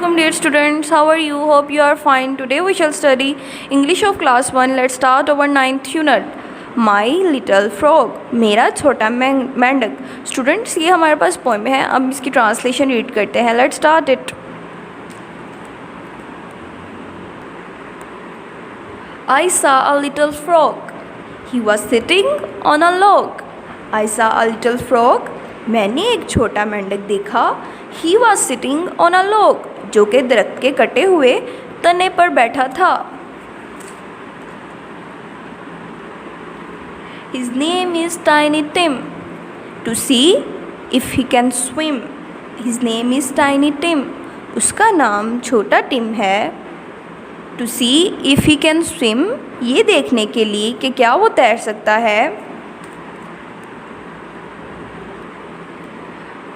Assalamualaikum dear students, how are you? Hope you are fine. Today we shall study English of class 1. Let's start our 9th unit. My little frog, मेरा छोटा मेंढक. Students ये हमारे पास poem है. अब इसकी translation read करते हैं. Let's start it. I saw a little frog. He was sitting on a log. I saw a little frog. मैंने एक छोटा मेंढक देखा. He was sitting on a log. जो कि दरख्त के कटे हुए तने पर बैठा था. His name is Tiny Tim. To see if he can swim. His name is Tiny Tim. उसका नाम छोटा टिम है. To see if he can swim. ये देखने के लिए कि क्या वो तैर सकता है.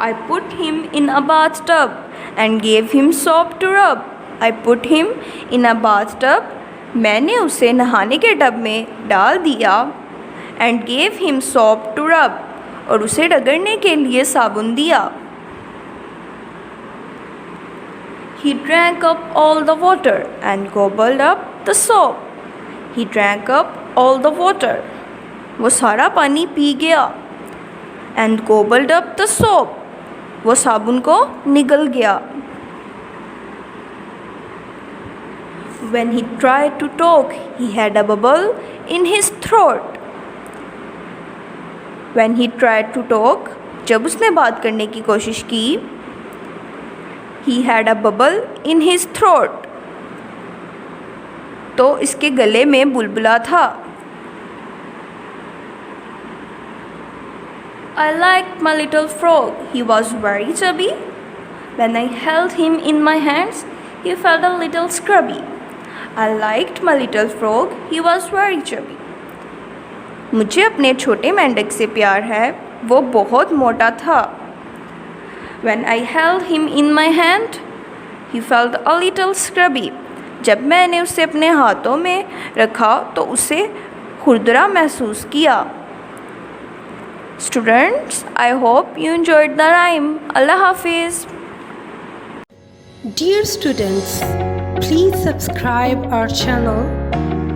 I put him in a bathtub and gave him soap to rub. I put him in a bathtub. मैंने उसे नहाने के टब में डाल दिया. And gave him soap to rub. और उसे रगड़ने के लिए साबुन दिया. He drank up all the water and gobbled up the soap. He drank up all the water. वो सारा पानी पी गया. And gobbled up the soap. वो साबुन को निगल गया. When he tried to talk, he had a bubble in his throat. When he tried to talk, जब उसने बात करने की कोशिश की, he had a bubble in his throat. तो इसके गले में बुलबुला था. I liked my little frog. He was very chubby. When I held him in my hands, he felt a little scrubby. I liked my little frog. He was very chubby. मुझे अपने छोटे मेंढक से प्यार है. वो बहुत मोटा था. When I held him in my hand, he felt a little scrubby. जब मैंने उसे अपने हाथों में रखा तो उसे खुरदरा महसूस किया. Students, I hope you enjoyed the rhyme. Allah Hafiz. Dear students, please subscribe our channel,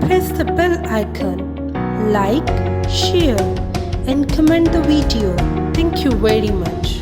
press the bell icon, like, share and comment the video. Thank you very much.